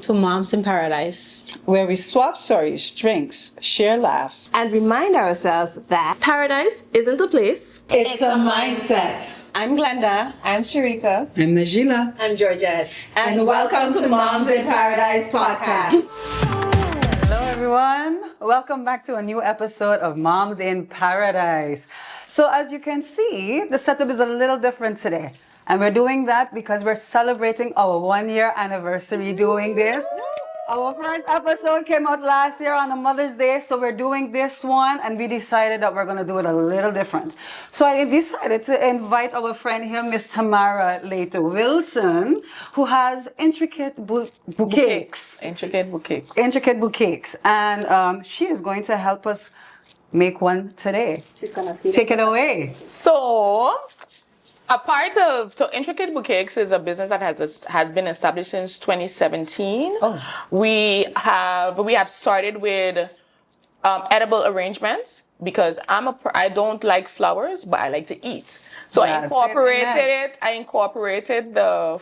to Moms in Paradise, where we swap stories, drinks, share laughs, and remind ourselves that paradise isn't a place. It's a mindset. I'm Glenda. I'm Sharika. I'm Najila. I'm Georgette. And welcome to Moms in Paradise podcast. Hello, everyone. Welcome back to a new episode of Moms in Paradise. So as you can see, the setup is a little different today. And we're doing that because we're celebrating our 1-year anniversary doing this. Our first episode came out last year on a Mother's Day, so we're doing this one, and we decided that we're going to do it a little different. So I decided to invite our friend here, Miss Tamara Leto Wilson, who has Intricate Boucakes. Intricate Boucakes. Intricate Boucakes. And she is going to help us make one today. She's going to take it away. So, a part of Intricate Boucakes is a business that has been established since 2017. Oh. We have started with edible arrangements because I don't like flowers, but I like to eat. So I incorporated the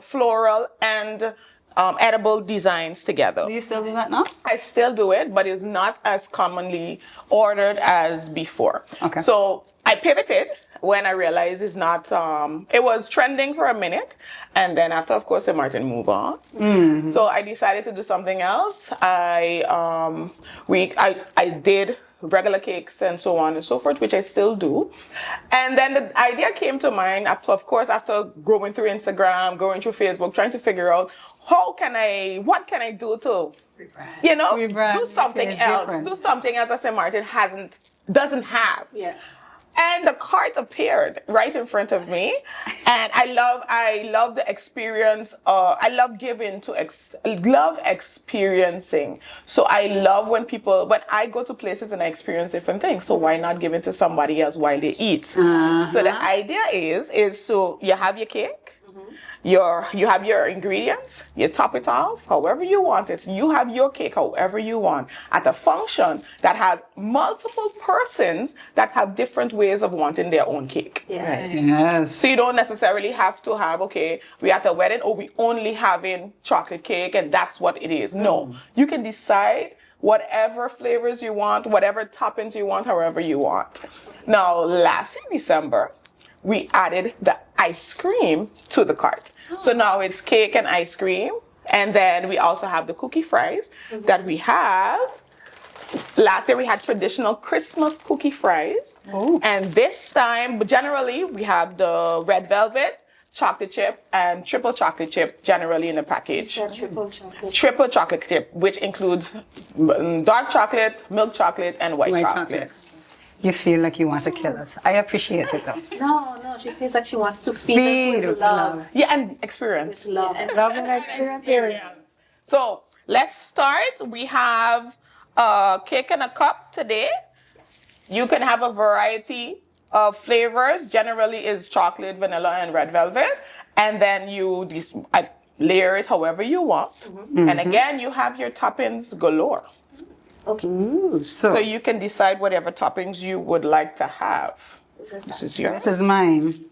floral and edible designs together. Do you still do that now? I still do it, but it's not as commonly ordered as before. Okay. So I pivoted when I realized it's not, it was trending for a minute. And then after, of course, Martin moved on. Mm-hmm. So I decided to do something else. I did regular cakes and so on and so forth, which I still do. And then the idea came to mind after going through Instagram, going through Facebook, trying to figure out what can I do to, do something else. Do something else that St. Martin doesn't have. Yes. And the cart appeared right in front of me, and I love the experience. I love love experiencing. So I love when I go to places and I experience different things. So why not give it to somebody else while they eat? Uh-huh. So the idea is so you have your cake. You have your ingredients, you top it off however you want it. You have your cake however you want at a function that has multiple persons that have different ways of wanting their own cake. Yeah. Right. Yes. So you don't necessarily have to have, we at a wedding, or we only having chocolate cake and that's what it is. No, you can decide whatever flavors you want, whatever toppings you want, however you want. Now, last December, we added the ice cream to the cart. So now it's cake and ice cream. And then we also have the cookie fries that we have. Last year we had traditional Christmas cookie fries. Ooh. And this time, generally, we have the red velvet, chocolate chip, and triple chocolate chip generally in the package. Triple chocolate. Triple chocolate chip, which includes dark chocolate, milk chocolate, and white chocolate. You feel like you want to kill us. I appreciate it though. No, she feels like she wants to feed us with love. Yeah, and experience. With love. Love and experience. So let's start. We have a cake in a cup today. You can have a variety of flavors. Generally is chocolate, vanilla, and red velvet. And then you layer it however you want. Mm-hmm. And again, you have your toppings galore. Okay. Ooh, so you can decide whatever toppings you would like to have. This is yours. This is mine.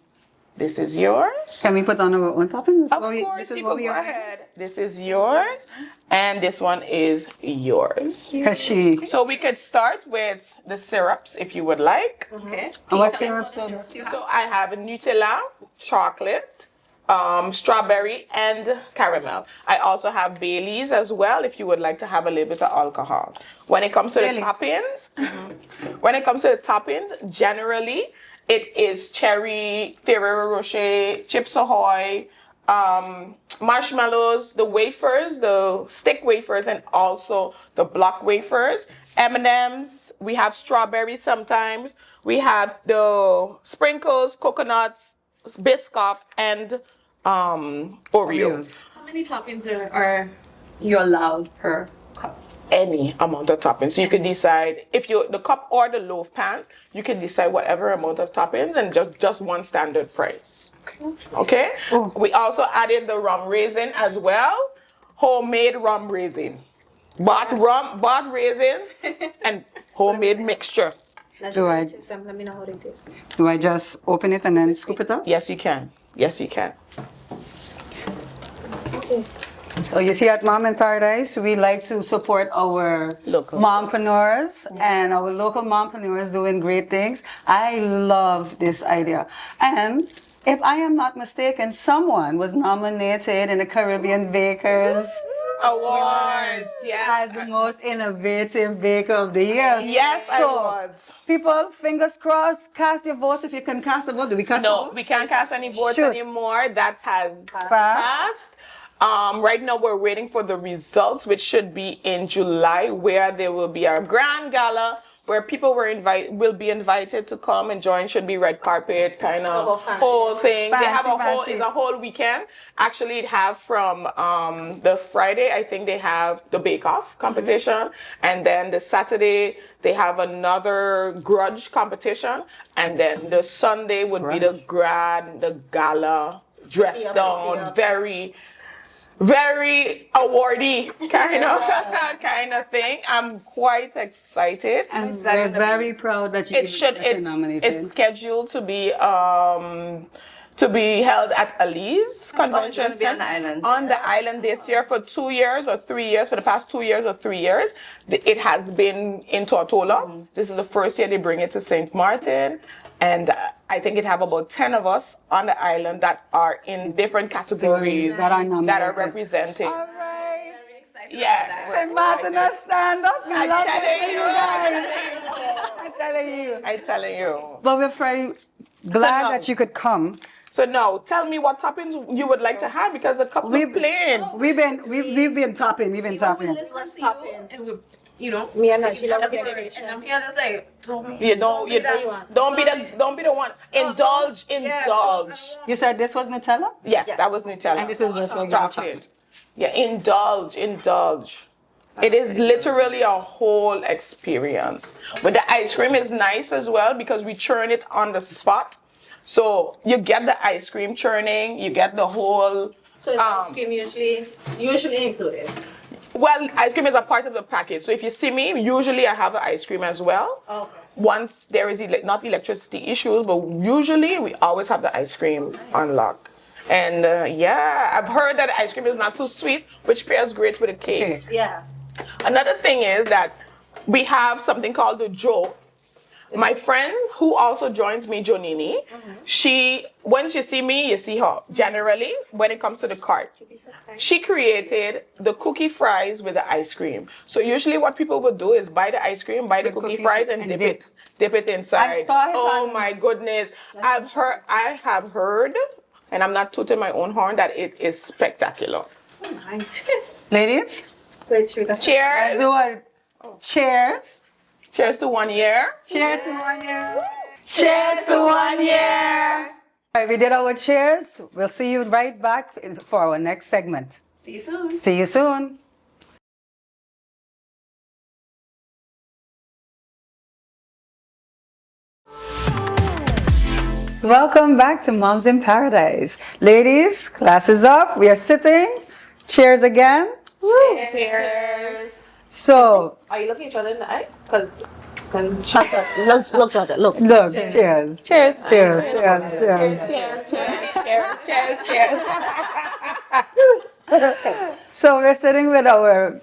This is yours. Can we put on our own toppings? Of course, you can go ahead. This is yours, and this one is yours. So we could start with the syrups if you would like. Okay. And what syrups? So I have Nutella, chocolate, strawberry, and caramel. I also have Baileys as well if you would like to have a little bit of alcohol. When it comes to the toppings, generally it is cherry, Ferrero Rocher, Chips Ahoy, marshmallows, the wafers, the stick wafers, and also the block wafers. M&Ms, we have strawberries sometimes. We have the sprinkles, coconuts, Biscoff, and Oreos. How many toppings are you allowed per cup? Any amount of toppings. So you can decide if the cup or the loaf pans, you can decide whatever amount of toppings and just one standard price. Okay? Oh. We also added the rum raisin as well. Homemade rum raisin. Bought raisins and homemade mixture. Do I just open it and then scoop it up? Yes, you can. Yes, you can. Okay. So you see, at Mom in Paradise, we like to support our Local. mompreneurs and our local mompreneurs doing great things. I love this idea. And if I am not mistaken, someone was nominated in the Caribbean Bakers Awards. Yes. as the most innovative baker of the year. Yes, I was. People, fingers crossed, cast your votes if you can cast a vote. Do we cast a No, vote? we can't cast any votes Shoot. anymore. That has Passed. passed. Right now, we're waiting for the results, which should be in July, where there will be a grand gala where people will be invited to come and join. Should be red carpet kind of whole thing. They have Fancy. it's a whole weekend. Actually, it have from the Friday, I think they have the Bake Off competition, and then the Saturday they have another grudge competition, and then the Sunday would be the gala, dressed down, very awardy kind of thing. I'm quite excited. And we're very proud that you're nominated. It's scheduled to be held at Ali's Convention Center on the island this year for 2 years or 3 years. For the past 2 years or 3 years, it has been in Tortola. This is the first year they bring it to St. Martin. And I think it have about 10 of us on the island that are in different categories that are nominated. that are representing. All right. Yeah. St. Martin, stand up. We love to telling see you. you guys. I'm telling you. I'm telling you. But we're very glad no. that you could come. So now, tell me what toppings you would like to have, because a couple of plain. We've been topping. Let's pop in. And we, you know, Me and Sheila was and I'm here to say, told me. Don't be the one. Indulge. You said this was Nutella? Yes, that was Nutella. And this is just regular chocolate. Yeah, indulge. It is literally a whole experience. But the ice cream is nice as well because we churn it on the spot. So you get the ice cream churning, you get the whole. So is ice cream usually included? Well, ice cream is a part of the package. So if you see me, usually I have the ice cream as well. Okay. Once there is not electricity issues, but usually we always have the ice cream on lock. And I've heard that ice cream is not too sweet, which pairs great with a cake. Yeah. Another thing is that we have something called the Joe. My friend who also joins me, Jonini, when she see me, you see her. Generally, when it comes to the cart, she created the cookie fries with the ice cream. So usually what people would do is buy the ice cream, buy the cookie fries and dip it inside. I saw it my goodness. I have heard, and I'm not tooting my own horn, that it is spectacular. Nice. Ladies, Cheers. cheers. Cheers to 1 year. Cheers to 1 year. Cheers to 1 year. All right, we did our cheers. We'll see you right back for our next segment. See you soon. See you soon. Welcome back to Moms in Paradise. Ladies, class is up. We are sitting. Cheers again. Cheers. So, Are you looking each other in the eye? Because Look, Georgia, look. look, cheers. Cheers. Cheers, cheers, cheers. Cheers. So we're sitting with our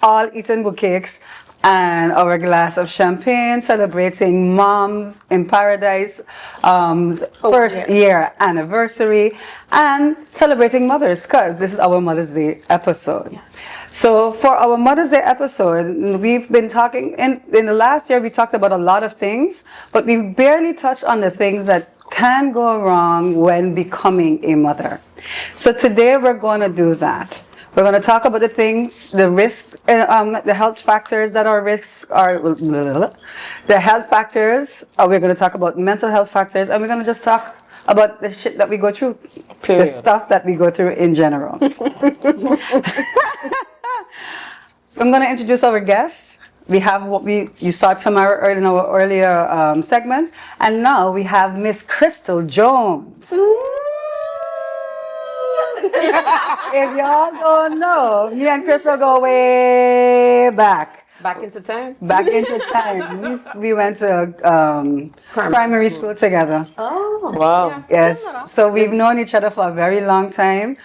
all eaten bouquets and our glass of champagne, celebrating Moms in Paradise first year anniversary, and celebrating mothers, because this is our Mother's Day episode. So for our Mother's Day episode, we've been talking, in the last year we talked about a lot of things, but we barely touched on the things that can go wrong when becoming a mother. So today we're going to do that. We're going to talk about the things, the risks, the health factors that are risks are, the health factors. We're going to talk about mental health factors, and we're going to just talk about the shit that we go through, the stuff that we go through in general. I'm going to introduce our guests. We have you saw Tamara in our earlier segment, and now we have Miss Crystal Jones. If y'all don't know, me and Crystal go way back. Back into time. Back into time. We went to primary school together. Oh, wow. Yes. So we've known each other for a very long time.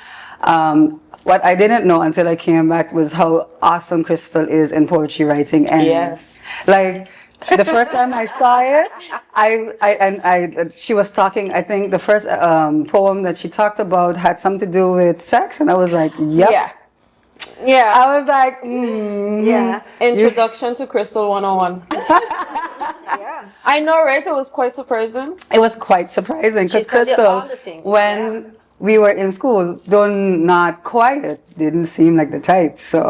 what I didn't know until I came back was how awesome Crystal is in poetry writing. And Yes. like the first time I saw it, she was talking. I think the first poem that she talked about had something to do with sex, and I was like, "Yep." Yeah. Yeah. I was like, Yeah. Introduction to Crystal 101. Yeah. I know, right? It was quite surprising. It was quite surprising because She told you Crystal, all the things, when we were in school, though not quiet, didn't seem like the type. So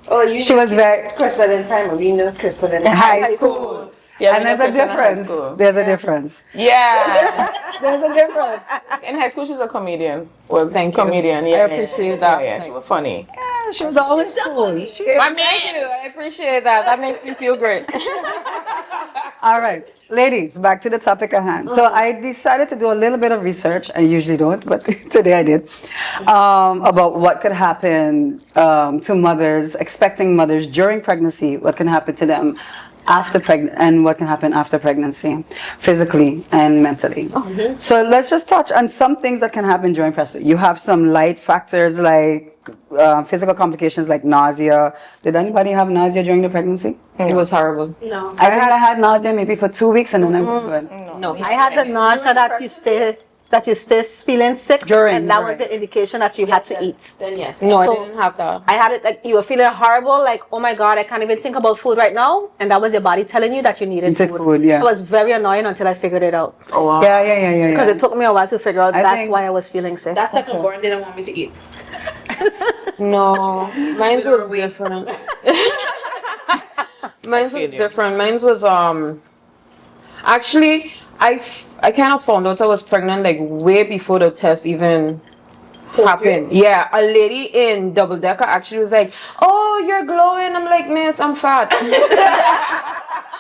Oh, you she was very Crystal in primary. You know Crystal in high school. Yeah, And we know there's a Krishna in high difference. school. There's a difference. Yeah. There's a difference. In high school, she's a comedian. Well, Thank you. comedian. I Yeah, appreciate that. Yeah, she was funny. Yeah, she was always cool. Thank you. I appreciate that. That makes me feel great. All right, ladies, back to the topic at hand. So I decided to do a little bit of research. I usually don't, but today I did, about what could happen to mothers, expecting mothers during pregnancy, what can happen to them after pregnant, and what can happen after pregnancy, physically and mentally. So let's just touch on some things that can happen during pregnancy. You have some light factors like physical complications like nausea. Did anybody have nausea during the pregnancy? It was horrible. No. I think I had nausea maybe for 2 weeks and then I was good. No. I had the nausea that you stay feeling sick During, and that was right. an indication that you had to eat. Then yes. No, I So- didn't have that. I had it like you were feeling horrible, like oh my god, I can't even think about food right now, and that was your body telling you that you needed Needed food, yeah. It was very annoying until I figured it out Oh, wow. Yeah. because it took me a while to figure out I that's think- why I was feeling sick. That second born didn't want me to eat. No, mine was different. Mine was different. Mine was actually I kind of found out I was pregnant like way before the test even happened. Yeah, a lady in double decker actually was like, "Oh, you're glowing." I'm like, "Miss, I'm fat."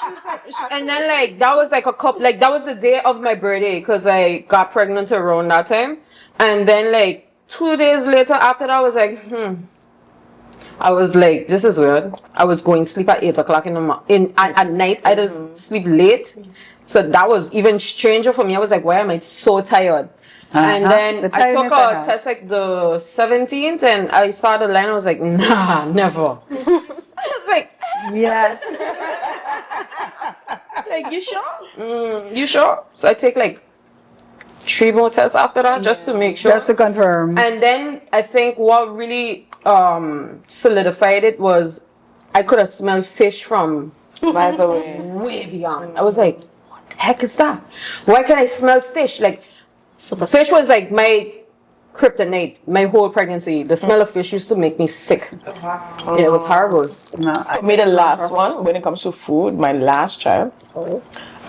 She was like, and then like that was like a couple like that was the day of my birthday because I got pregnant around that time, and then like 2 days later after that I was like, I was like, this is weird. I was going to sleep at 8 o'clock at night. I just sleep late. So that was even stranger for me. I was like, why am I so tired? And then The I took tiredness I a have. test like the 17th and I saw the line. I was like, nah, never. I was like, Yeah. it's like, you sure? You sure? So I take like 3 more tests after that just to make sure. Just to confirm. And then I think what really solidified it was I could have smelled fish from By the way. way beyond. I was like, what the heck is that? Why can I smell fish? Like, fish was like my kryptonite, my whole pregnancy. The smell of fish used to make me sick. Yeah, it was horrible. No, For me, the last one, when it comes to food, my last child,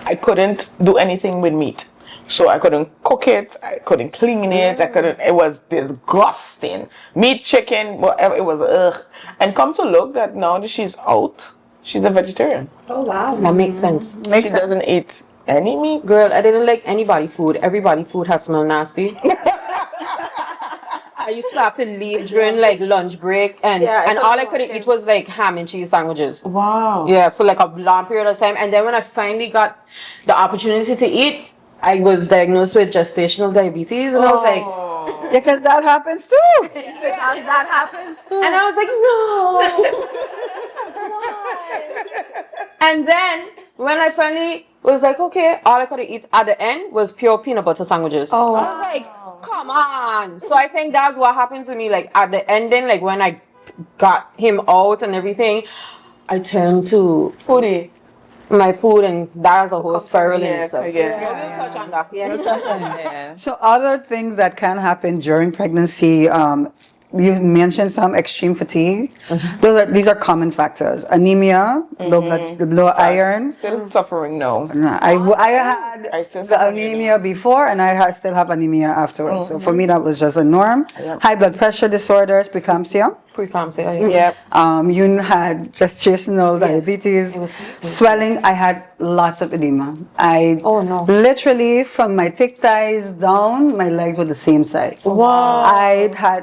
I couldn't do anything with meat. So I couldn't cook it, I couldn't clean it, it was disgusting. Meat, chicken, whatever, it was ugh. And come to look that now that she's out, she's a vegetarian. Oh, wow. That makes sense. makes She sense. doesn't eat any meat. Girl, I didn't like anybody food. Everybody food had smelled nasty. I used to have to leave during like lunch break and all I could eat was like ham and cheese sandwiches. Wow. Yeah, for like a long period of time. And then when I finally got the opportunity to eat, I was diagnosed with gestational diabetes, and I was like, Because that happens too. Because that happens too. and I was like, no. Why? And then when I finally was like, okay, all I could eat at the end was pure peanut butter sandwiches. Oh. I was like, come on. So I think that's what happened to me. Like at the ending, like when I got him out and everything, I turned to Foodie. my food, and that's a whole spiral in itself. Yeah. We'll touch on that. Yeah. So other things that can happen during pregnancy, you mentioned some extreme fatigue. These are common factors. Anemia, low iron. Still suffering now. I had I still the suffer anemia before and I still have anemia afterwards. So for me that was just a norm. High blood pressure disorders, preeclampsia. Preeclampsia. Yep. You had gestational diabetes, It was- swelling. I had lots of edema. Oh, no. Literally from my thick thighs down, my legs were the same size. Wow.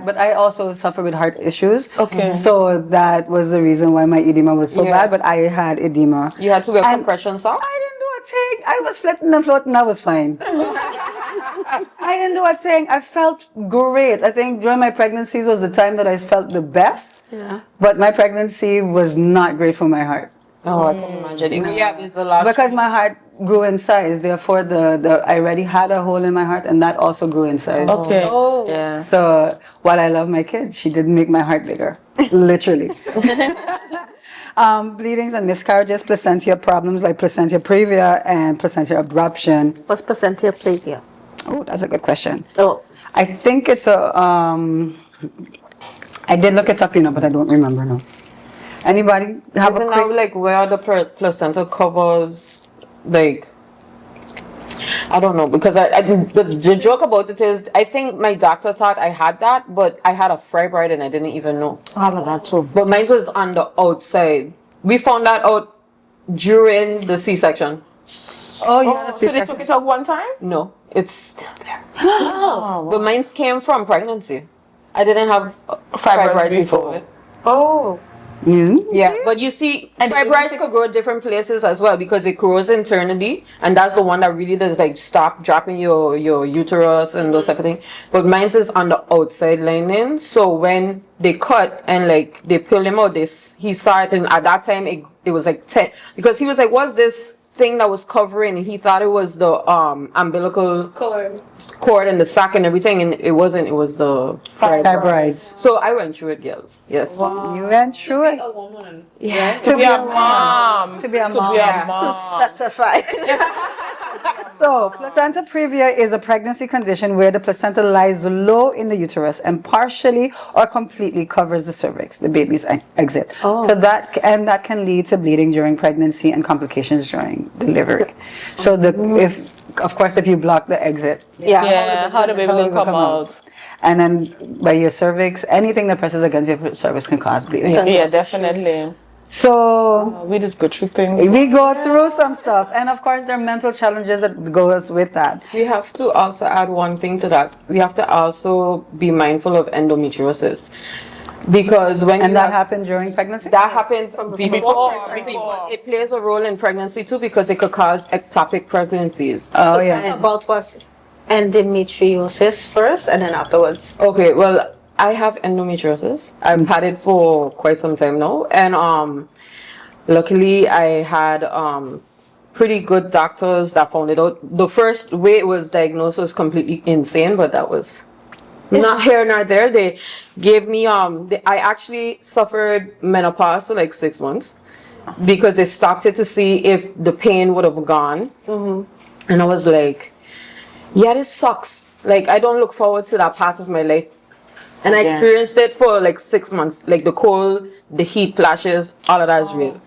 But I also suffer with heart issues. Okay. So that was the reason why my edema was so Yeah. bad. But I had edema. You had to wear And compression socks? I didn't do a thing. I was flitting and floating. I was fine. I didn't know what saying. I felt great. I think during my pregnancies was the time that I felt the best. Yeah. But my pregnancy was not great for my heart. Oh, I can imagine. Yeah, it's the last. Because my heart grew in size. Therefore, I already had a hole in my heart, and that also grew in size. Okay. Oh. Yeah. So while I love my kid, she didn't make my heart bigger, literally. Bleedings and miscarriages, placental problems like placental previa and placental abruption. What's placental previa? Oh, that's a good question. Oh. I think it's a. I did look it up, but I don't remember now. Anybody have Isn't a that quick? like where the placenta covers, like, I don't know, because the joke about it is, I think my doctor thought I had that, but I had a fibroid and I didn't even know. I have that too. But mine was on the outside. We found that out during the C-section. Oh, you had a So they C-section. took it out one time? No, it's still there. But mine came from pregnancy. I didn't have fibroids before it. Oh. Yeah, but you see, fibroids could grow different places as well because it grows internally, and that's the one that really does like stop dropping your uterus and those type of things. But mine is on the outside lining, so when they cut and like they pull him out, he saw it, and at that time it was like 10 because he was like, "What's this thing that was covering?" And he thought it was the umbilical cord and the sac and everything, and it wasn't. It was the Fibroids. So I went through it, girls. Yes. You went through it. Yeah. To Be a mom. To be a mom. Yeah. To specify. So, placenta previa is a pregnancy condition where the placenta lies low in the uterus and partially or completely covers the cervix, the baby's exit. So that can lead to bleeding during pregnancy and complications during delivery. So if you block the exit, Yeah, how the baby will come out. and then by your cervix, anything that presses against your cervix can cause bleeding. Yeah, definitely. So We just go through things. we go through some stuff, and of course there are mental challenges that goes with that. We have to also add one thing to that. We have to also be mindful of endometriosis. Because when And you that have- happened during pregnancy? that happens before pregnancy, before. but it plays a role in pregnancy too because it could cause ectopic pregnancies. Oh, yeah. About what's endometriosis first and then afterwards. Okay, well, I have endometriosis. I've had it for quite some time now, and luckily I had pretty good doctors that found it out. The first way it was diagnosed was completely insane, but that was not here nor there. They gave me I actually suffered menopause for like 6 months because they stopped it to see if the pain would have gone, and I was like, yeah, this sucks. Like, I don't look forward to that part of my life. And I experienced it for like 6 months, like the cold, the heat flashes, all of that is real.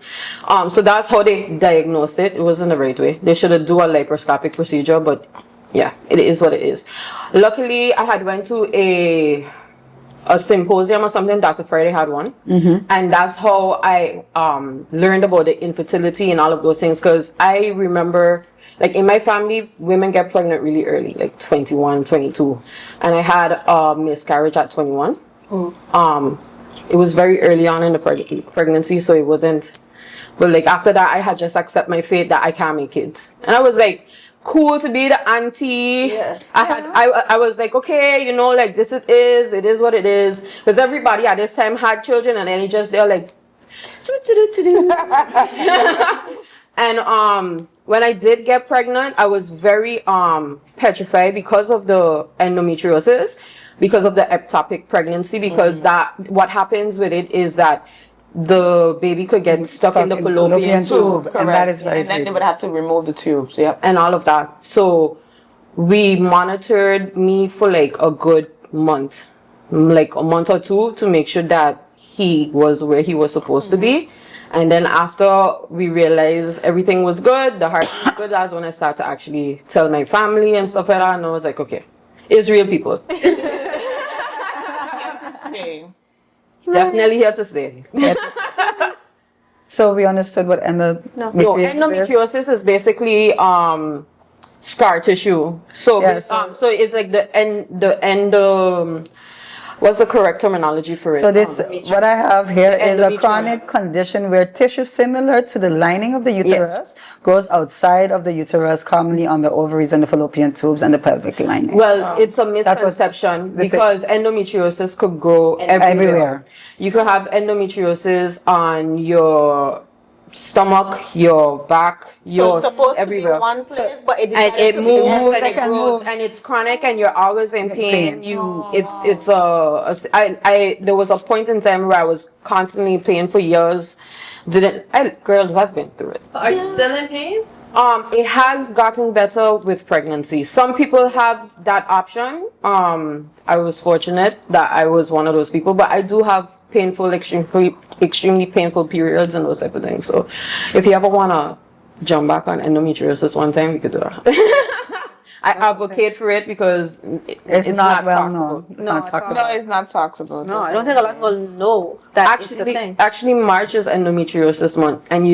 So that's how they diagnosed it. It wasn't the right way. They should have do a laparoscopic procedure, but yeah, it is what it is. Luckily, I had went to a symposium or something. Dr. Friday had one, and that's how I learned about the infertility and all of those things. Because I remember, like in my family, women get pregnant really early, like 21, 22. And I had a miscarriage at 21. It was very early on in the pregnancy, so it wasn't. But like after that, I had just accept my fate that I can't make kids. And I was like, cool to be the auntie. Yeah. I was like, okay, like this it is what it is. Because everybody at this time had children, and then they're like, and when I did get pregnant, I was very petrified because of the endometriosis, because of the ectopic pregnancy, because that what happens with it is that the baby could get stuck in the fallopian tube, and that is very And then they creepy. would have to remove the tubes. Yep. and all of that. So we monitored me for like a good month, like a month or two, to make sure that he was where he was supposed to be. And then after we realized everything was good, the heart was good, that's when I started to actually tell my family and stuff like that. And I was like, okay, it's real, people. Okay. Definitely here to stay. So we understood what No, endometriosis is. endometriosis is basically scar tissue. So Yeah, so it's like the What's the correct terminology for it? So this, what I have here is a Endometrium. chronic condition where tissue similar to the lining of the uterus grows outside of the uterus, commonly on the ovaries and the fallopian tubes and the pelvic lining. Well, it's a what misconception this is. because endometriosis could grow everywhere. You could have endometriosis on your stomach, your back, So your it's supposed everywhere. to be one place, but it And decided it to be moves everywhere. and it can grows move. and it's chronic and you're always in pain. pain. It's there was a point in time where I was constantly pain for years. Girls, I've been through it. Are you still in pain? It has gotten better with pregnancy. Some people have that option. I was fortunate that I was one of those people, but I do have painful, extremely painful periods and those type of things. So if you ever want to jump back on endometriosis one time, you could do that. I advocate for it because It's not well talked known. about. It's not talked No, about. it's not talked about. No, I don't think a lot of people know that it's a thing. Actually, March is endometriosis month, and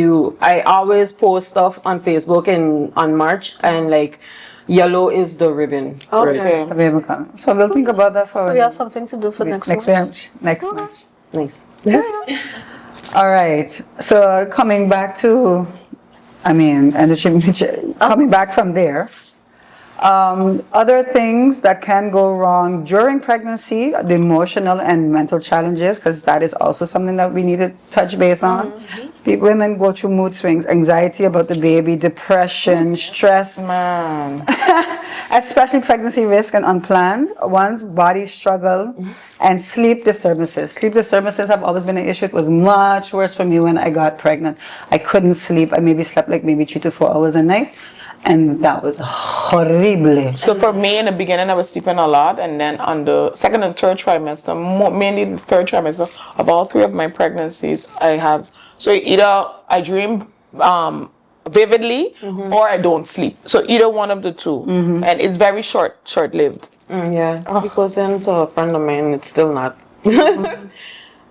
I always post stuff on Facebook and on March, and like yellow is the ribbon. for it. Okay. So we'll think about that for We have something to do for next next one. match. Next match. Nice. All right. So coming back to, coming back from there. Other things that can go wrong during pregnancy, the emotional and mental challenges, because that is also something that we need to touch base on. Women go through mood swings, anxiety about the baby, depression, stress, Man. especially pregnancy risk and unplanned ones, body struggle, and sleep disturbances. Sleep disturbances have always been an issue. It was much worse for me when I got pregnant. I couldn't sleep. I maybe slept like 3 to 4 hours a night. And that was horrible. So for me, in the beginning, I was sleeping a lot, and then on the second and third trimester, mainly the third trimester, of all 3 of my pregnancies, I have. So either I dream vividly, or I don't sleep. So either one of the two, and it's very short-lived. Yeah, because then to a friend of mine, it's still not.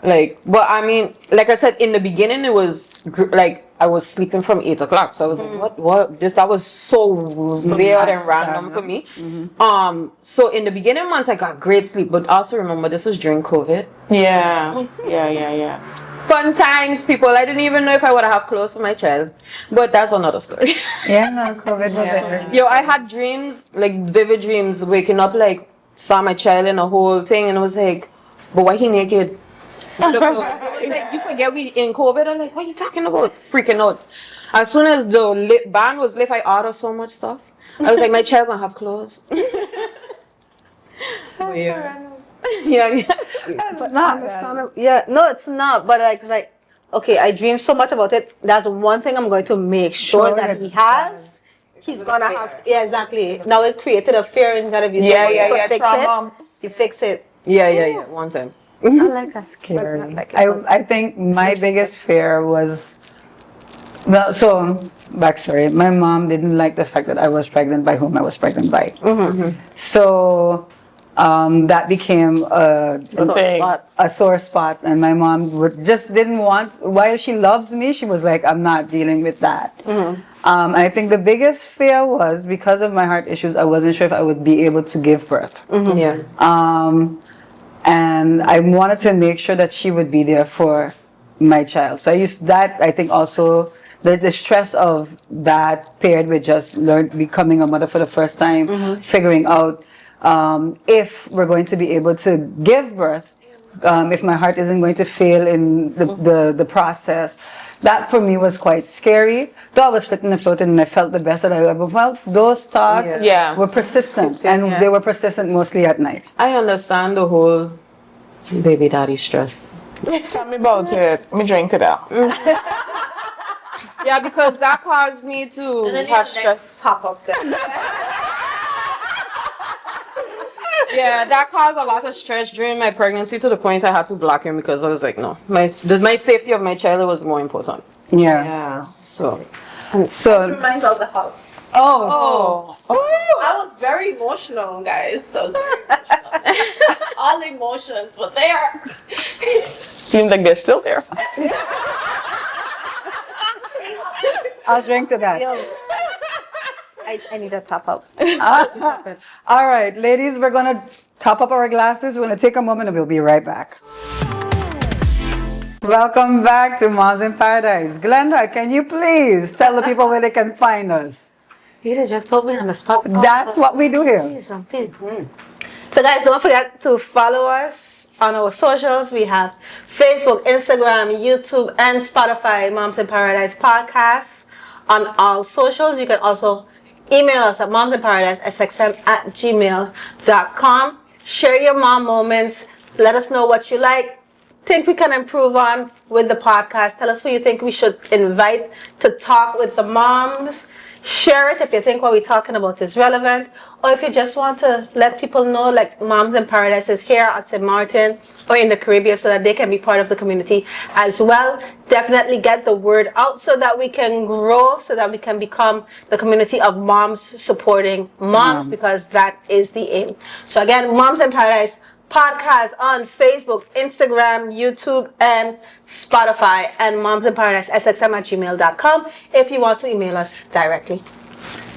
But I mean, like I said, in the beginning, it was like I was sleeping from 8 o'clock. So I was like, what? That was so weird and random for me. So in the beginning months, I got great sleep, but also remember, this was during COVID. Yeah. Fun times, people. I didn't even know if I would have clothes for my child, but that's another story. COVID was there. Yo, I had dreams, like vivid dreams, waking up, like saw my child in a whole thing, and I was like, but why he naked? Like, you forget we in COVID. I'm like, what are you talking about? Freaking out. As soon as the ban was lifted, I ordered so much stuff. I was like, my child gonna have clothes. Yeah. But understandable. Yeah, no, it's not. But like, okay, I dream so much about it. That's one thing I'm going to make sure that he has. He's gonna have. Yeah, exactly. Now it created a fear inside of you. So once you could fix trauma. it, you fix it. Yeah. One time. I like that. Scary. Like I think my biggest fear was, well, so backstory. My mom didn't like the fact that I was pregnant by whom I was pregnant by. So that became a sore spot, and my mom just didn't want. While she loves me, she was like, I'm not dealing with that. I think the biggest fear was because of my heart issues. I wasn't sure if I would be able to give birth. Yeah. And I wanted to make sure that she would be there for my child. So I used that, I think also the stress of that paired with just becoming a mother for the first time, figuring out if we're going to be able to give birth, if my heart isn't going to fail in the process. That for me was quite scary. Though I was flitting and floating and I felt the best that I ever felt, those thoughts were persistent, and they were persistent mostly at night. I understand the whole baby daddy stress. Tell me about it. Let me drink to that. Yeah, because that caused me to have stress. Top up there. Yeah, that caused a lot of stress during my pregnancy to the point I had to block him because I was like, no, my safety of my child was more important. Yeah. So, Reminds of the house. Oh. I was very emotional, guys. I was very emotional. All emotions, but they are. Seems like they're still there. I'll drink to that. I need a top up. All right, ladies, we're gonna top up our glasses. We're going to take a moment and we'll be right back. Welcome back to Moms in Paradise. Glenda, can you please tell the people where they can find us? Peter just put me on the spot. That's what we do here. So guys, don't forget to follow us on our socials. We have Facebook, Instagram, YouTube, and Spotify, Moms in Paradise Podcasts on all socials. You can also email us at momsinparadise@gmail.com. Share your mom moments. Let us know what you like, think we can improve on with the podcast. Tell us who you think we should invite to talk with the moms. Share it if you think what we're talking about is relevant, or if you just want to let people know, like Moms in Paradise is here at St. Martin or in the Caribbean, so that they can be part of the community as well. Definitely get the word out so that we can grow, so that we can become the community of moms supporting moms, because that is the aim. So again, Moms in Paradise podcast on Facebook, Instagram, YouTube, and Spotify, and momsinparadise@gmail.com if you want to email us directly.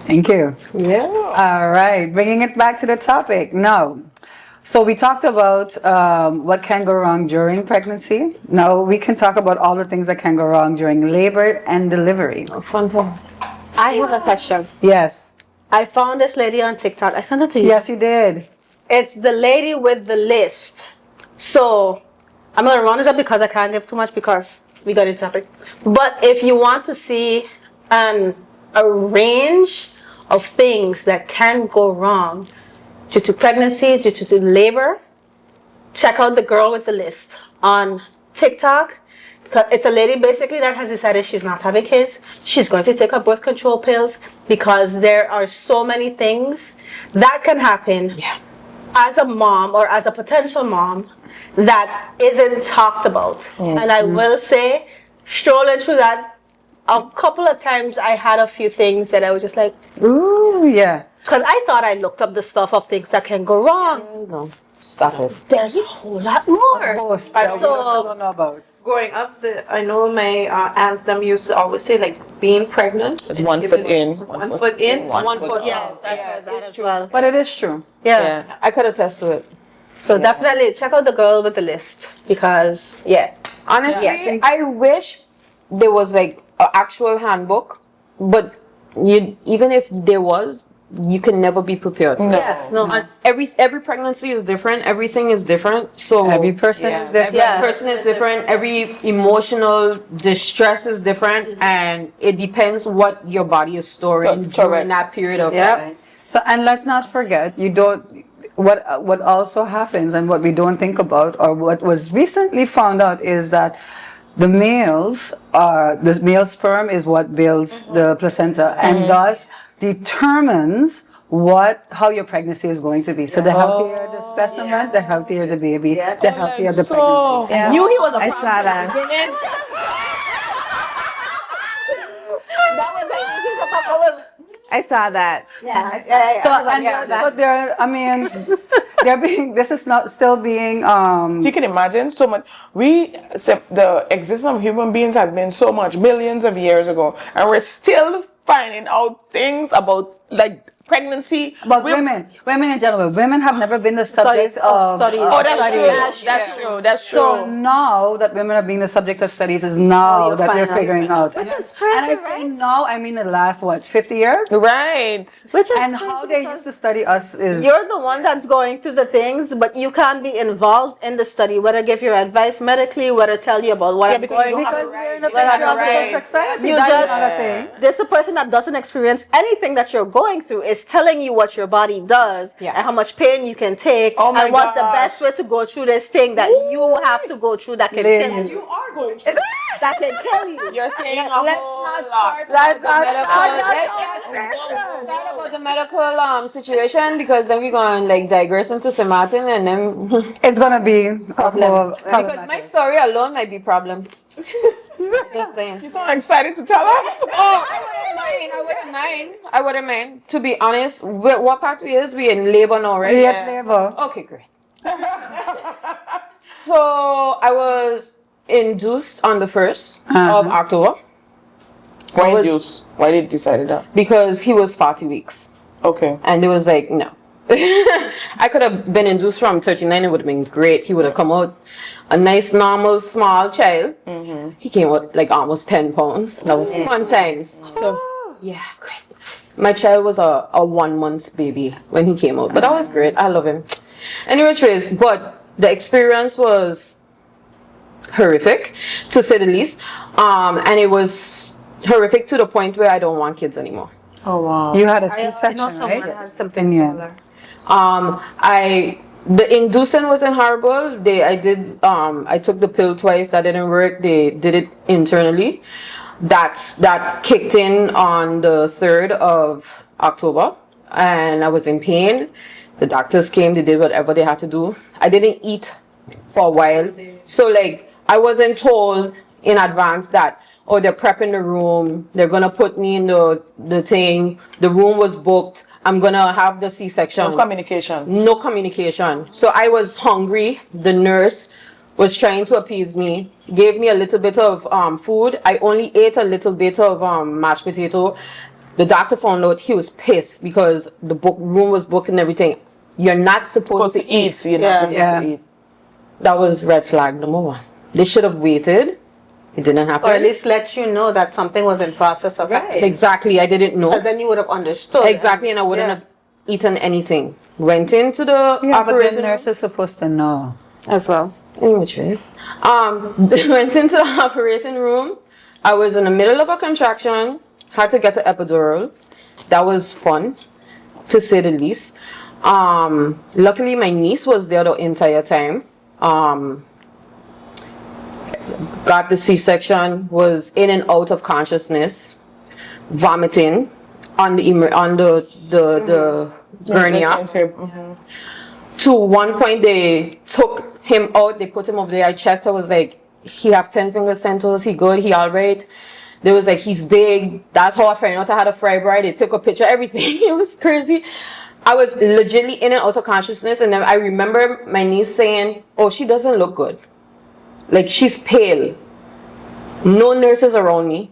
Thank you. Yeah. All right, bringing it back to the topic now. So we talked about what can go wrong during pregnancy. Now we can talk about all the things that can go wrong during labor and delivery. Fun times. I have a question. Yes. I found this lady on TikTok. I sent it to you. Yes, you did. It's the lady with the list. So I'm going to run it up because I can't give too much because we got into topic. But if you want to see a range of things that can go wrong due to pregnancy, due to labor, check out the girl with the list on TikTok. It's a lady basically that has decided she's not having kids. She's going to take her birth control pills because there are so many things that can happen as a mom or as a potential mom that isn't talked about. And I will say, strolling through that, a couple of times I had a few things that I was just like, ooh, yeah. Because I thought I looked up the stuff of things that can go wrong. No, stop it. There's a whole lot more. Oh, I don't know about. Growing up, I know my aunts them used to always say, like, being pregnant. It's 1 foot in. One foot in. One foot Yes, I've heard that as well. But it is true. Yeah. I could attest to it. So definitely check out the girl with the list because Honestly, I wish there was like an actual handbook, but even if there was, you can never be prepared. yes, no, And every pregnancy is different. Everything is different. So Every person is different. every person is different. Every emotional distress is different, and it depends what your body is storing during that period of time. So, and let's not forget, what also happens and what we don't think about, or what was recently found out, is that the male sperm is what builds the placenta, and thus determines how your pregnancy is going to be. So the healthier the specimen, the healthier the baby, the healthier the pregnancy. Yeah. knew he was a I saw that. That was like this is a I saw that. So this is not still being You can imagine so much. The existence of human beings has been so much millions of years ago, and we're still finding out things about like pregnancy. about women in general. Women have never been the subject of studies. Oh, that's studies. true. That's true. That's true. So now that women are being the subject of studies is now you're that we're finding figuring out. Which is crazy, And I say now, I mean the last, 50 years? Right. Which is And crazy how they because used to study us is... you're the one that's going through the things, but you can't be involved in the study, whether give your advice medically, whether tell you about what I'm because going you through. because we're in a Well, patriarchal right. society. You That's just- another thing. There's a person that doesn't experience anything that you're going through is telling you what your body does and how much pain you can take Oh my and what's the gosh. best way to go through this thing that you have to go through that can kill Literally. you. You are going to. That can kill you. You're saying a Let's whole not lot. start Let's about the not medical. start that Let's conversation. start about the medical situation, because then we're going like digress into St. Martin, and then It's going to be a problems. whole Because my story alone might be problems. Just saying. You sound excited to tell us. Oh, I wouldn't mind. To be honest, what part we in labor now, right? we at labor. Okay, great. So I was induced on the 1st of October Why did you decide that? because he was 40 weeks. Okay. And it was like, no. I could have been induced from 39. It would have been great. He would have come out a nice, normal, small child. He came out like almost 10 pounds. That was fun times. So, yeah, great. My child was a 1 month baby when he came out, but that was great. I love him. Anyway, Trace, but the experience was horrific, to say the least. And it was horrific to the point where I don't want kids anymore. Oh wow! You had a C-section, I know someone right? has something similar. The inducing wasn't horrible. I took the pill twice. That didn't work. They did it internally. That kicked in on the 3rd of October, and I was in pain. The doctors came. They did whatever they had to do. I didn't eat for a while, so like I wasn't told in advance that, oh, they're prepping the room, they're gonna put me in the thing, the room was booked, I'm gonna have the C-section. No communication. No communication. So I was hungry. The nurse was trying to appease me, gave me a little bit of food. I only ate a little bit of mashed potato. The doctor found out. He was pissed because the room was booked and everything. You're not supposed to eat. So you're not supposed to eat. That was red flag number 1. They should have waited. It didn't happen. Or at least let you know that something was in process of happening. Exactly. I didn't know. Because then you would have understood. Exactly, and I wouldn't have eaten anything. Went into the But operating the nurse is supposed to know. as well. In which ways? Went into the operating room. I was in the middle of a contraction. Had to get an epidural. That was fun, to say the least. Luckily, my niece was there the entire time. Got the C-section. Was in and out of consciousness, vomiting on the hernia. To one point, they took him out. They put him over there. I checked. I was like, he have 10 finger centers. He good. He all right. They was like, he's big. That's how I found out I had a fibroid. They took a picture. Everything. It was crazy. I was legitimately in and out of consciousness. And then I remember my niece saying, oh, she doesn't look good. Like, she's pale. No nurses around me.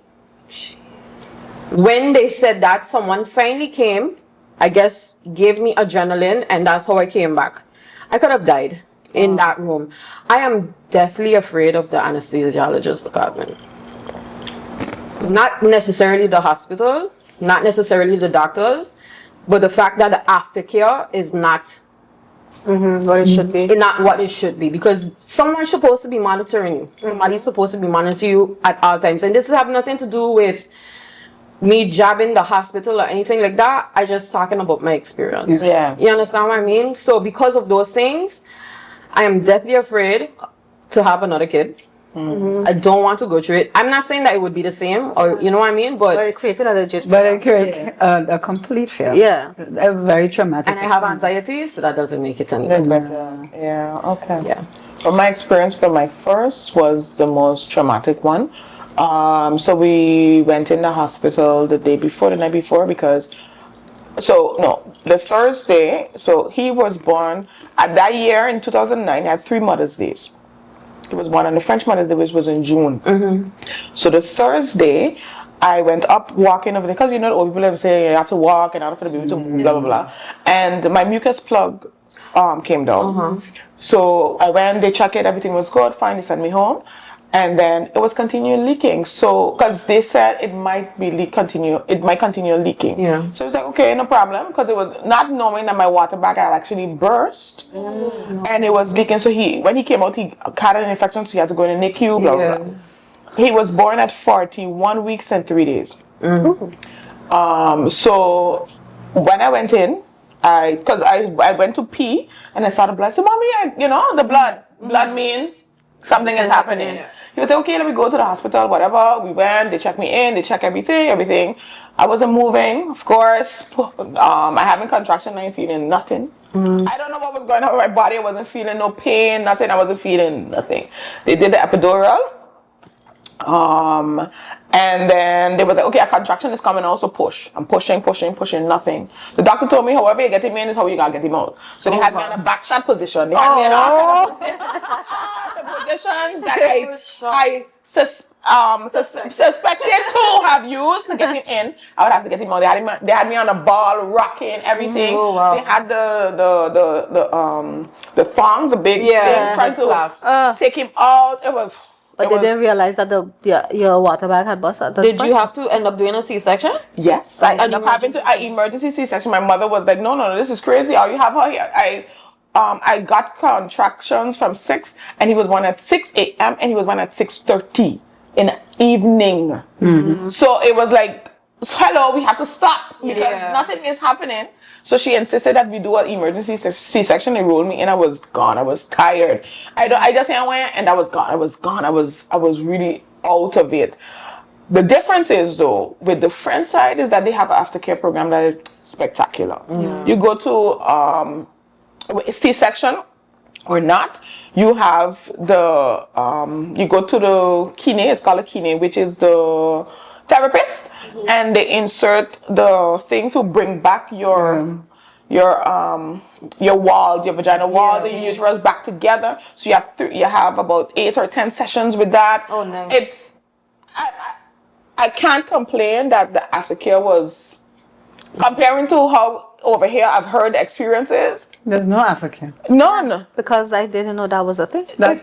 Jeez. When they said that, someone finally came, I guess, gave me adrenaline, and that's how I came back. I could have died in that room. I am deathly afraid of the anesthesiologist department. Not necessarily the hospital, not necessarily the doctors, but the fact that the aftercare is not what it should be. not what it should be, because someone's supposed to be monitoring you. Somebody's supposed to be monitoring you at all times, and this have nothing to do with me jabbing the hospital or anything like that. I just talking about my experience. Yeah. You understand what I mean? So because of those things, I am deathly afraid to have another kid. I don't want to go through it. I'm not saying that it would be the same, or you know what I mean, But it created a legit. But it created a complete fear. Yeah. A very traumatic. and I have anxiety, so that doesn't make it any That's better. better. Yeah, okay. Yeah. But my experience for my first was the most traumatic one. So we went in the hospital the night before, because the Thursday, so he was born at that year in 2009, he had 3 Mother's Days. He was born on the French Mother's Day, which was in June. So the Thursday, I went up walking over there, because you know, old people say you have to walk in order for the baby to move, blah, blah, blah. And my mucus plug came down. So I went, they checked it, everything was good, fine, they sent me home. And then it was continuing leaking. So, because they said it might continue leaking. Yeah. So it's like, okay, no problem. Because it was not knowing that my water bag had actually burst. And it was leaking. So when he came out, he had an infection. So he had to go in a NICU, blah, blah, blah. He was born at 41 weeks and 3 days. So when I went in, because I went to pee and I saw the blood. I said, Mommy, the blood means something is happening. He was like, okay, let me go to the hospital, whatever. We went, they checked me in, they checked everything. I wasn't moving, of course. I having contraction, I ain't feeling nothing. I don't know what was going on with my body. I wasn't feeling no pain, nothing. I wasn't feeling nothing. They did the epidural. And then they was like, okay, a contraction is coming out, so push. I'm pushing, nothing. The doctor told me, however you get him in is how you gotta get him out. So they had me in a back shot position. They had me in all kinds of the positions that I suspected to have used to get him in, I would have to get him out. They had me on a ball, rocking everything. Oh, wow. They had the thongs, the big thing, trying to take him out. It was. But they didn't realize that your water bag had burst at this Did point? you have to end up doing a C-section? Yes, I ended up having to emergency C-section. My mother was like, no, this is crazy. All you have her here. I got contractions from 6, and he was born at 6 a.m. and he was born at 6:30 in the evening. So it was like, hello, we have to stop because nothing is happening. So she insisted that we do an emergency C-section. They rolled me in. I was gone. I was tired. I just went and I was gone. I was gone. I was really out of it. The difference is though, with the French side, is that they have an aftercare program that is spectacular. You go to C-section or not, you have the you go to the kine. It's called a kine, which is the therapist, and they insert the thing to bring back your walls, your vaginal walls, and your uterus back together. So you have about 8 or 10 sessions with that. Oh, nice. It's I can't complain that the aftercare was comparing to how over here I've heard experiences. There's no aftercare. None. Because I didn't know that was a thing. I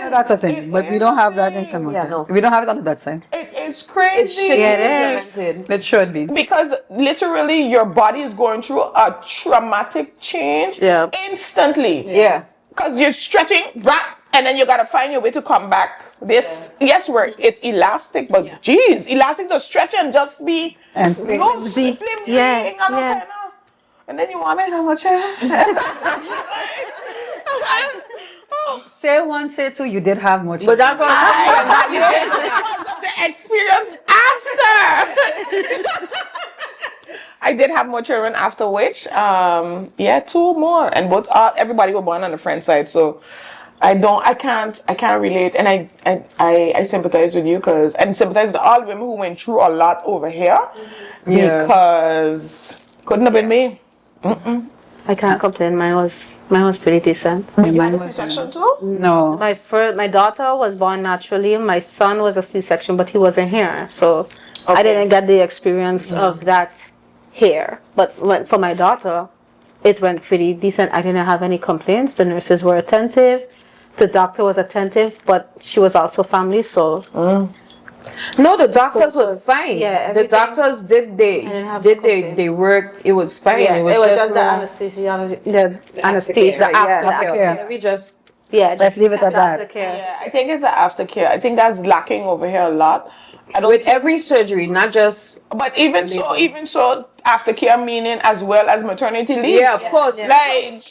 know that's a thing, but we don't have that in Samoa. Yeah, no. We don't have it on that side. It is crazy. It should be. Because literally your body is going through a traumatic change instantly. Yeah. Because you're stretching, wrap, and then you gotta find your way to come back. Yes, it's elastic, but geez, elastic to stretch and just be And flimsy. And then you want me how much? Say one, say two, you did have more But that's what I'm saying. Because of the experience after. I did have more children after which, 2 more, and both everybody were born on the French side. So I can't relate, and I sympathize with you and sympathize with all women who went through a lot over here because couldn't have been me. I can't complain. Mine was pretty decent. You had a C-section too? No. My daughter was born naturally. My son was a C-section, but he wasn't here, so I didn't get the experience of that here. But for my daughter, it went pretty decent. I didn't have any complaints. The nurses were attentive. The doctor was attentive, but she was also family, so. No, the doctors was fine. Yeah, the doctors did they work. It was fine. Yeah, it was just the anesthesia, the anesthesia, the aftercare. We just Let's leave it at that. Aftercare. Yeah, I think it's the aftercare. I think that's lacking over here a lot. with every surgery, not just. But even so, aftercare meaning as well as maternity leave. Yeah, of course. Like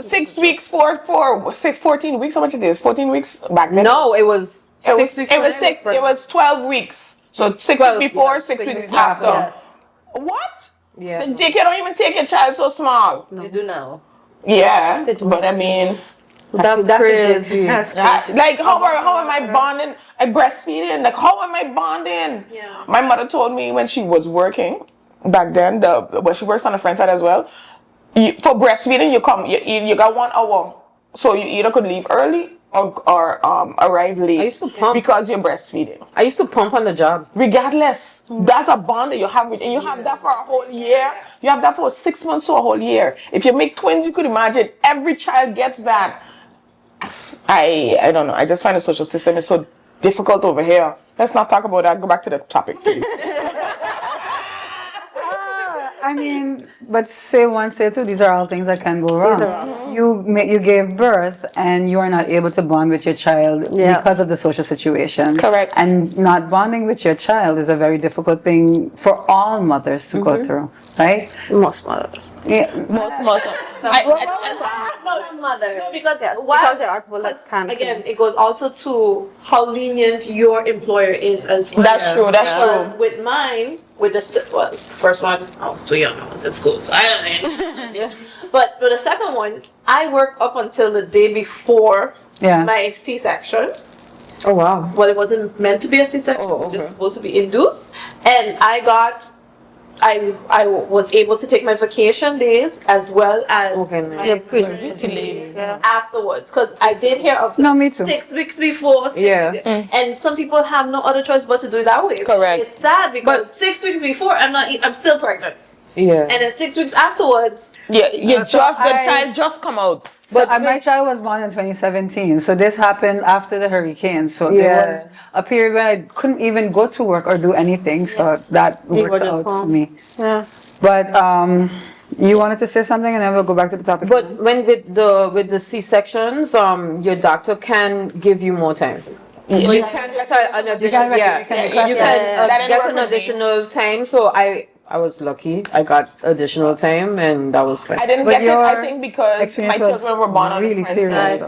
6 weeks, 14 weeks. How much it is? 14 weeks back then. No, it was. 6 weeks. It was 6. It was 12 weeks. So 6 weeks before, 6 weeks after. Yes. What? Yeah. The daycare don't even take your child so small. They do now. Yeah, but I mean, That's crazy. like how am I bonding? I breastfeeding. Like how am I bonding? Yeah. My mother told me when she was working back then. She works on the French side as well. For breastfeeding, you got 1 hour, so you either could leave early or arrive late. I used to pump. Because you're breastfeeding. I used to pump on the job. Regardless, that's a bond that you have with, and you have that for a whole year. You have that for 6 months to a whole year. If you make twins, you could imagine every child gets that. I don't know. I just find the social system is so difficult over here. Let's not talk about that. Go back to the topic, please. I mean, but say one, say two, these are all things that can go wrong. You gave birth and you are not able to bond with your child because of the social situation. Correct. And not bonding with your child is a very difficult thing for all mothers to go through, right? Most mothers. Yeah. Most. Mother. No, because there are people that can't. Again, it goes also to how lenient your employer is as well. That's true. That's Because true. with mine, first one, I was too young. I was in school, so I don't know. But with the second one, I worked up until the day before my C-section. Oh wow. Well, it wasn't meant to be a C-section. Oh, okay. It was supposed to be induced, and I got I was able to take my vacation days as well as my maternity leave afterwards, because I did hear of me too. 6 weeks before, and some people have no other choice but to do it that way. Correct. It's sad because 6 weeks before I'm still pregnant. Yeah. And then 6 weeks afterwards, the child just come out. But my child was born in 2017, so this happened after the hurricane. So there was a period when I couldn't even go to work or do anything. So that worked out for me. Yeah. But you wanted to say something, and then we'll go back to the topic. But when with the C-sections, your doctor can give you more time. You can get an additional. You can get an additional time. So I was lucky. I got additional time, and that was fine. I didn't get it, I think, because my children were born on the French side.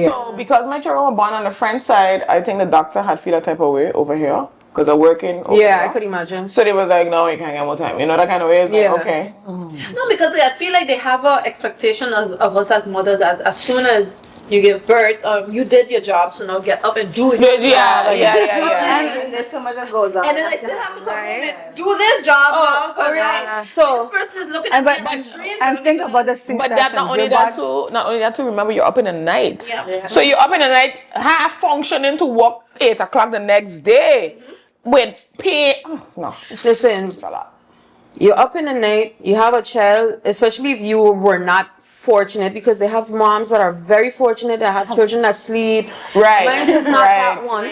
So because my children were born on the French side, I think the doctor had feel a type of way over here because I'm working over here. I could imagine. So they was like, no, you can't get more time. You know, that kind of way. It's like, okay. No, because I feel like they have an expectation of us as mothers as soon as you give birth, you did your job, so now get up and do it. And there's so much that goes on. And then I still have to come home and do this job now. So this person is looking at me extreme. And think about the C-section. But that not only that to remember you're up in the night. Yeah. So you're up in the night, half functioning to work 8 o'clock the next day with pain. Oh, no. Listen, you're up in the night, you have a child, especially if you were not fortunate, because they have moms that are very fortunate that have children that sleep. Right. Mine is not that one.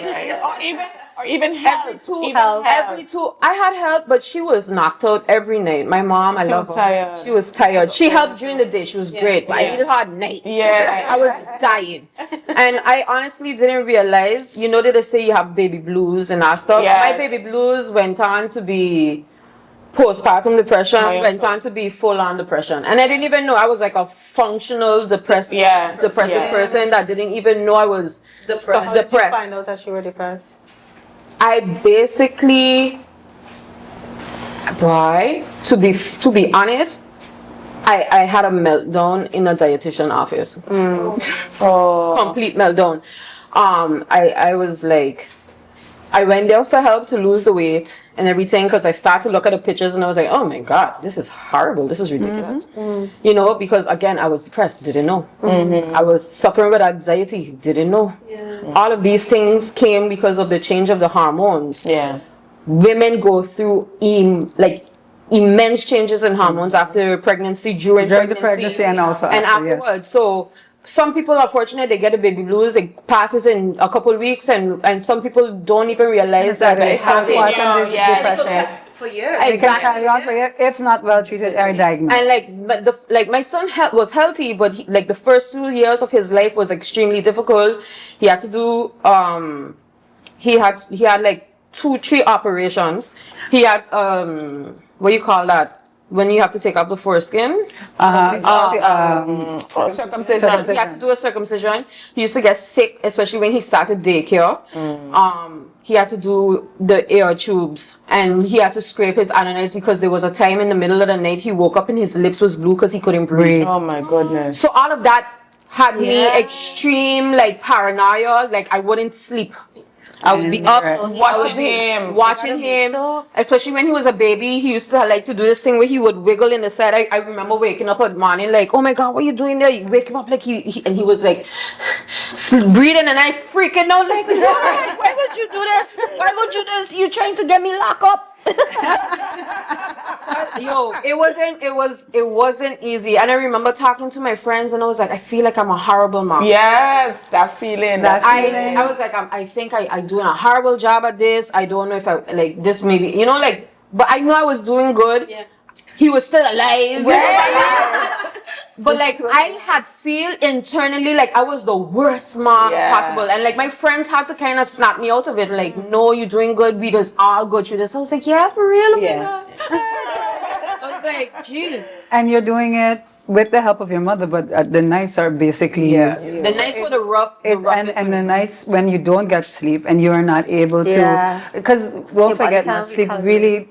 Or even help. Every two. I had help, but she was knocked out every night. My mom, I love her. Tired. She was tired. She helped during the day. She was great. But I needed her at night. I was dying. And I honestly didn't realize, they say you have baby blues and that stuff. Yes. My baby blues went on to be postpartum depression, went on to be full-on depression, and I didn't even know. I was like a functional depressive person that didn't even know I was depressed. How did you find out that you were depressed? I basically, to be honest, I had a meltdown in a dietitian office. Complete meltdown. I was like, I went there for help to lose the weight and everything, because I started to look at the pictures and I was like, oh my God, this is horrible. This is ridiculous. Because again, I was depressed, didn't know. I was suffering with anxiety, didn't know. All of these things came because of the change of the hormones. Women go through immense changes in hormones after pregnancy, during the pregnancy, and also afterwards. Yes. So some people are fortunate, they get a baby blues, it passes in a couple of weeks, and some people don't even realize that it's depression. For years. Exactly. It can carry on for years, if not well treated or diagnosed. And my son was healthy, but the first 2 years of his life was extremely difficult. He had to do he had like 2-3 operations. He had what do you call that? When you have to take off the foreskin, circumcision. He had to do a circumcision. He used to get sick, especially when he started daycare. He had to do the air tubes, and he had to scrape his adenoids because there was a time in the middle of the night he woke up and his lips was blue because he couldn't breathe. Oh my goodness! So all of that had me extreme paranoia. I wouldn't sleep. I would be up watching him, especially when he was a baby. He used to like to do this thing where he would wiggle in the side. I remember waking up at morning oh my God, what are you doing there? You wake him up and he was breathing, and I freaking out why would you do this? Why would you do this? You trying to get me locked up? It wasn't easy. And I remember talking to my friends, and I was like, I feel like I'm a horrible mom. Yes, that feeling. I was like, I think I'm doing a horrible job at this. I don't know if I this maybe but I know I was doing good. He was still alive. But I had feel internally I was the worst mom possible, and my friends had to kind of snap me out of it. No, you're doing good. We just all go through this. I was like, yeah, for real. I was like, jeez. And you're doing it with the help of your mother, but the nights are basically the nights were the rough. And the nights when you don't get sleep and you are not able to, because don't forget, sleep really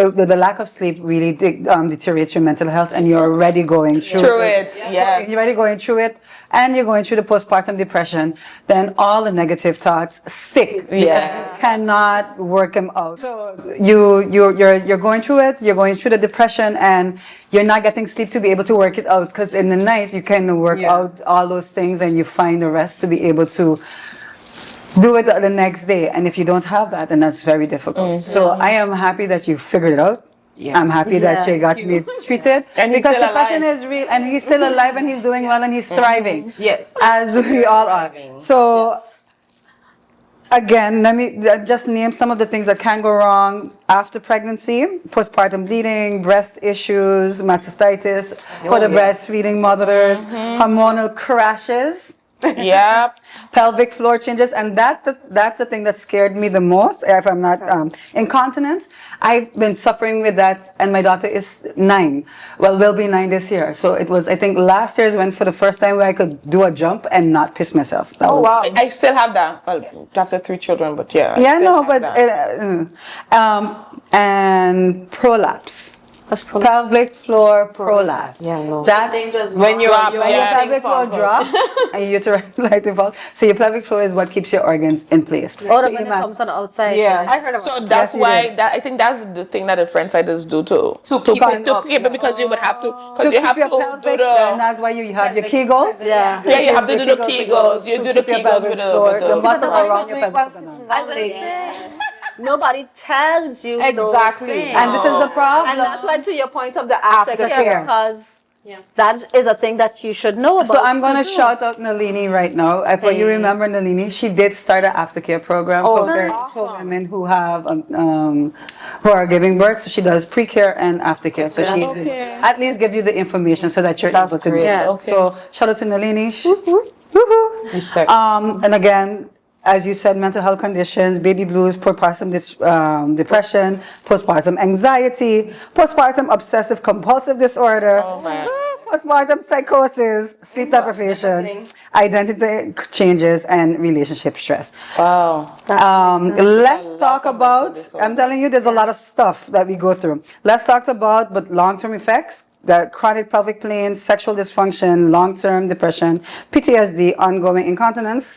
the lack of sleep really deteriorates your mental health, and you're already going through it. Yes. You're already going through it, and you're going through the postpartum depression. Then all the negative thoughts stick. Yeah. You cannot work them out. So you're going through it. You're going through the depression, and you're not getting sleep to be able to work it out. Because in the night you kind of work out all those things, and you find the rest to be able to do it the next day. And if you don't have that, then that's very difficult. So I am happy that you figured it out. I'm happy that you got me treated, And because still depression alive. is real, and he's still alive, and he's doing well, and he's thriving. Yes. As we all are. So again, let me just name some of the things that can go wrong after pregnancy: postpartum bleeding, breast issues, mastitis for the breastfeeding mothers, hormonal crashes, Yep. pelvic floor changes, and that's the thing that scared me the most. If I'm not incontinence, I've been suffering with that, and my daughter is 9. Well, will be 9 this year. So it was, I think, last year's when for the first time where I could do a jump and not piss myself. That was, Wow. I still have that. Well, after 3 children, but yeah. I Yeah, still no, have but that. And prolapse. Pelvic floor prolapse. Yeah, no. That When your when your pelvic floor drops and your uterine falls, so your pelvic floor is what keeps your organs in place. Or So when it imagine- comes on the outside. Yeah. I heard about So that. that's Yes, you why did. I think that's the thing that the friend-siders do too. To keep it up. keep it, because you would have to, to because you keep have your to do pelvic, and the. that's why you have your Kegels. Yeah. Yeah, you have to do the Kegels. You to do the keep your Kegels pelvic with floor, the. the with muscle the- around your pelvic floor. I will say, nobody tells you those Exactly. things. And this is the problem. And that's why, to your point of the aftercare, Aftercare. because that is a thing that you should know about. So I'm going to do. shout out Nalini right now. If you remember Nalini, she did start an aftercare program for women who have who are giving birth. So she does pre-care and aftercare. So she at least give you the information so that you're That's able to do great. it. Okay. So shout out to Nalini. Woohoo. Respect. And again, as you said, mental health conditions, baby blues, postpartum depression, postpartum anxiety, postpartum obsessive compulsive disorder, postpartum psychosis, sleep deprivation, identity changes, and relationship stress. Wow. Let's talk about, I'm telling you, there's a lot of stuff that we go through. Let's talk about but long-term effects, that chronic pelvic pain, sexual dysfunction, long-term depression, PTSD, ongoing incontinence,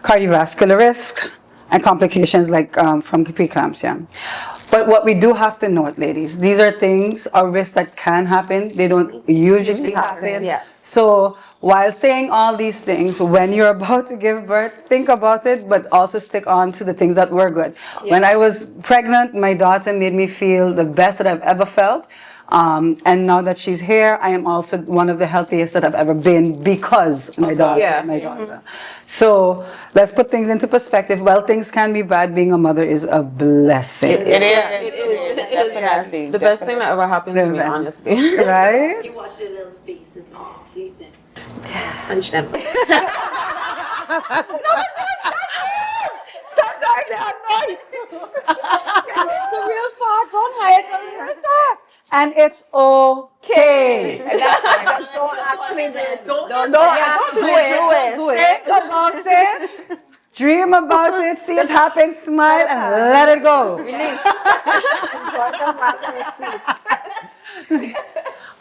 cardiovascular risks, and complications like from preeclampsia. But what we do have to note, ladies, these are things or risks that can happen. They don't usually happen. Yeah. So while saying all these things, when you're about to give birth, think about it, but also stick on to the things that were good. When I was pregnant, my daughter made me feel the best that I've ever felt. And now that she's here, I am also one of the healthiest that I've ever been because my daughter. So let's put things into perspective. While things can be bad, being a mother is a blessing. It is. Definitely. The best thing that ever happened to me, honestly. Right? You watch their little faces when they're sleeping. Punch them. Sometimes they annoy you. It's a real fact. Don't hide from yourself. And it's okay. Just don't actually do it. Don't actually do it. Think about it. Dream about it. See it happen. Smile and let it go. Release.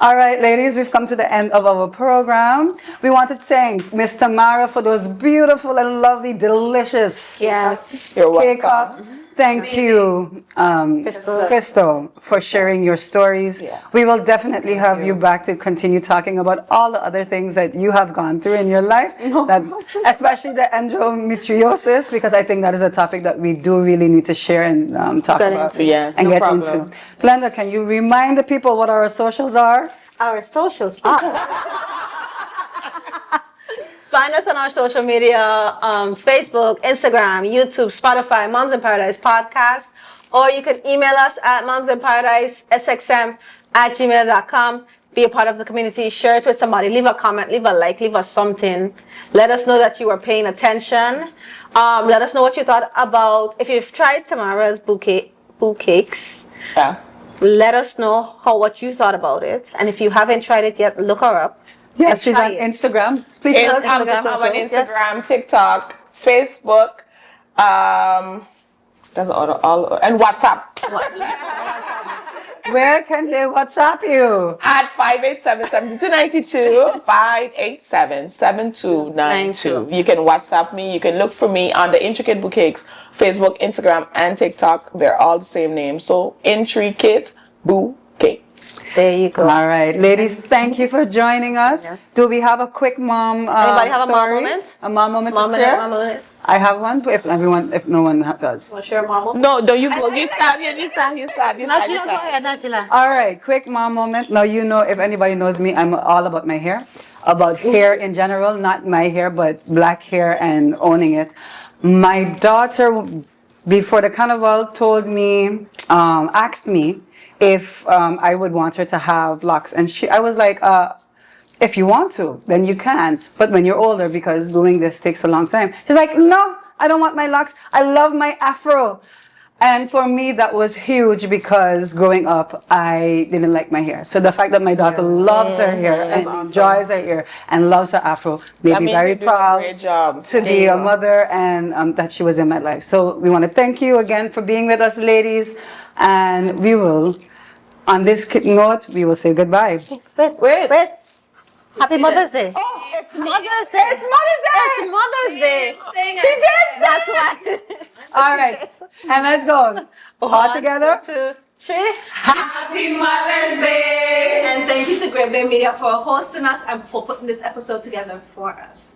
All right, ladies, we've come to the end of our program. We want to thank Miss Tamara for those beautiful and lovely, delicious Yes. cake cups. Thank you, Crystal, for sharing your stories. We will definitely have you back to continue talking about all the other things that you have gone through in your life, that, especially the endometriosis, because I think that is a topic that we do really need to share and talk about and get into. Glenda, can you remind the people what our socials are? Our socials. Find us on our social media, Facebook, Instagram, YouTube, Spotify, Moms in Paradise Podcast, or you can email us at momsinparadisesxm@gmail.com. Be a part of the community, share it with somebody, leave a comment, leave a like, leave us something. Let us know that you are paying attention. Let us know what you thought about, if you've tried Tamara's Boucakes. Yeah. Let us know what you thought about it. And if you haven't tried it yet, look her up. Yes, she's on Try it. Instagram. Please tell us I'm about on socials. Yes. Instagram, TikTok, Facebook, that's all, and WhatsApp. Where can they WhatsApp you? At 587-7292, 587-7292. You can WhatsApp me. You can look for me on the Intricate Boucakes, Facebook, Instagram, and TikTok. They're all the same name. So, Intricate Boucakes. There you go. All right, ladies, thank you for joining us. Yes. Do we have a quick mom Anybody have a mom story? moment? A mom moment Mom to minute, share? mom minute. I have one, if no one does. Want to share mama? No, don't you go. You start. You start. All right, quick mom moment. Now, you know, if anybody knows me, I'm all about my hair, about hair in general, not my hair, but black hair and owning it. My daughter, before the carnival, told me, asked me if I would want her to have locks. And I was like, if you want to, then you can. But when you're older, because doing this takes a long time. She's like, no, I don't want my locks. I love my afro. And for me, that was huge because growing up, I didn't like my hair. So the fact that my daughter loves her hair and enjoys her hair and loves her afro made me very proud to be a mother and that she was in my life. So we want to thank you again for being with us, ladies. And we will, on this note, we will say goodbye. Wait. Happy Mother's Day. Oh, it's Mother's Day. It's Mother's Day. It's Mother's Day. She did. That's why. All right. And let's go. All together. 1, 2, 3. Happy Mother's Day. And thank you to Great Bay Media for hosting us and for putting this episode together for us.